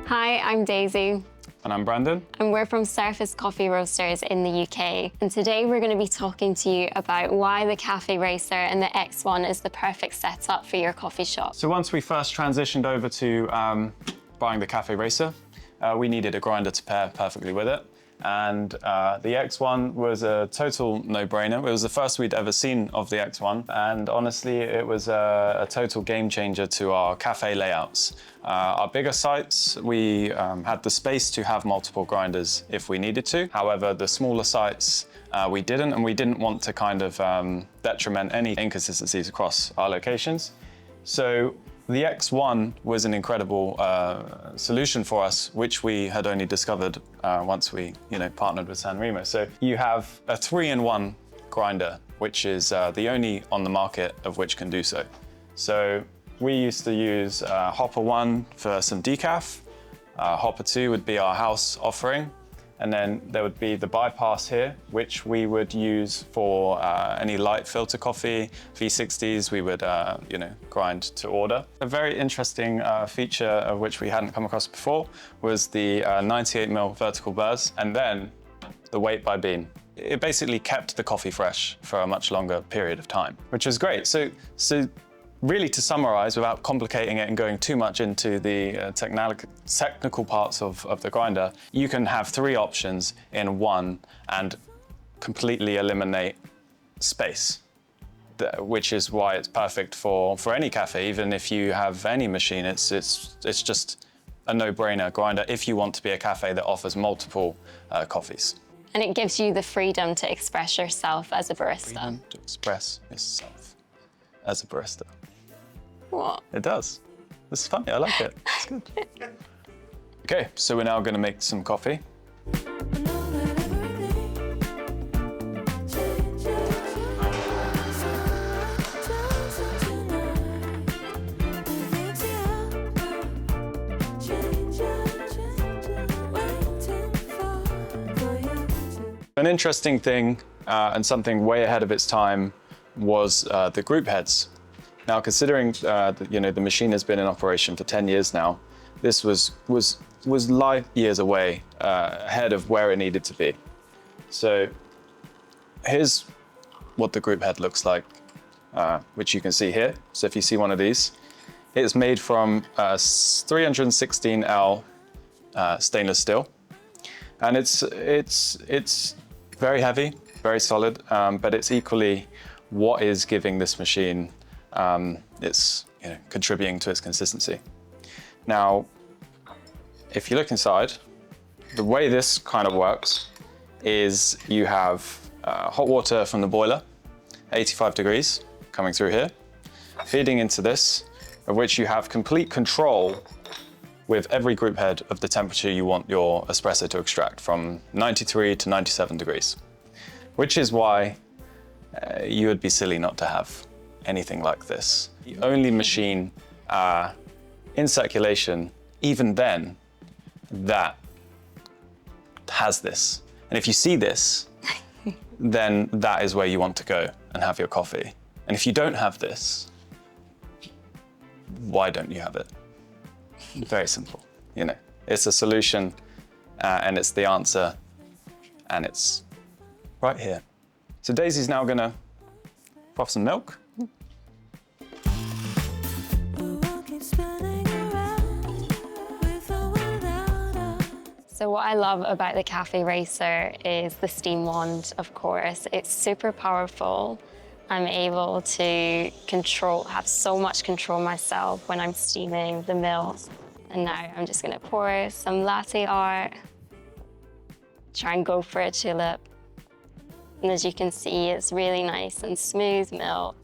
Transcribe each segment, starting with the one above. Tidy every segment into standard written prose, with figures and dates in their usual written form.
Hi, I'm Daisy. And I'm Brandon. And we're from Surface Coffee Roasters in the UK. And today we're going to be talking to you about why the Café Racer and the X1 is the perfect setup for your coffee shop. So once we first transitioned over to buying the Café Racer, we needed a grinder to pair perfectly with it. And the X1 was a total no-brainer. It was the first we'd ever seen of the X1. And honestly, it was a total game changer to our cafe layouts. Our bigger sites, we had the space to have multiple grinders if we needed to. However, the smaller sites, we didn't, and we didn't want to kind of detriment any inconsistencies across our locations. So the X1 was an incredible solution for us, which we had only discovered once we, partnered with Sanremo. So you have a 3-in-1 grinder, which is the only on the market of which can do so. So we used to use Hopper 1 for some decaf. Hopper 2 would be our house offering. And then there would be the bypass here, which we would use for any light filter coffee, V60s, we would grind to order. A very interesting feature of which we hadn't come across before was the 98mm vertical burrs, and then the weight by bean. It basically kept the coffee fresh for a much longer period of time, which was great. So really, to summarize, without complicating it and going too much into the technical parts of the grinder, you can have 3 options in one and completely eliminate space, which is why it's perfect for any cafe. Even if you have any machine, it's just a no-brainer grinder if you want to be a cafe that offers multiple coffees. And it gives you the freedom to express yourself as a barista. Freedom to express yourself as a barista. What? It does. This is funny, I like it. It's good. Okay, so we're now going to make some coffee. An interesting thing and something way ahead of its time was the group heads. Now, considering the machine has been in operation for 10 years now, this was light years away ahead of where it needed to be. So here's what the group head looks like, which you can see here. So if you see one of these, it's made from 316L stainless steel, and it's very heavy, very solid, but it's equally what is giving this machine it's contributing to its consistency. Now, if you look inside, the way this kind of works is you have hot water from the boiler, 85 degrees, coming through here, feeding into this, of which you have complete control with every group head of the temperature you want your espresso to extract, from 93 to 97 degrees, which is why you would be silly not to have anything like this. The only machine in circulation, even then, that has this. And if you see this, then that is where you want to go and have your coffee. And if you don't have this, why don't you have it? Very simple, It's a solution and it's the answer, and it's right here. So Daisy's now gonna froth some milk. So what I love about the Café Racer is the steam wand, of course. It's super powerful. I'm able to have so much control myself when I'm steaming the milk. And now I'm just gonna pour some latte art, try and go for a tulip. And as you can see, it's really nice and smooth milk.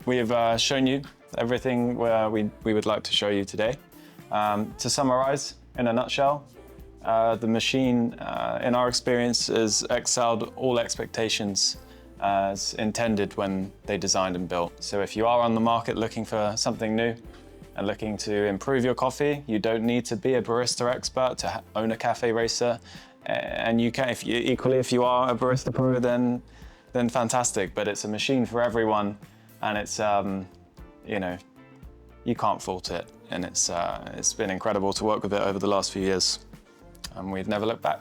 We have shown you everything we would like to show you today. To summarize, in a nutshell, the machine, in our experience, has excelled all expectations as intended when they designed and built. So if you are on the market looking for something new and looking to improve your coffee, you don't need to be a barista expert to own a Café Racer. And you can, if you are a barista pro, then fantastic. But it's a machine for everyone, and it's you can't fault it. and it's been incredible to work with it over the last few years, and we've never looked back.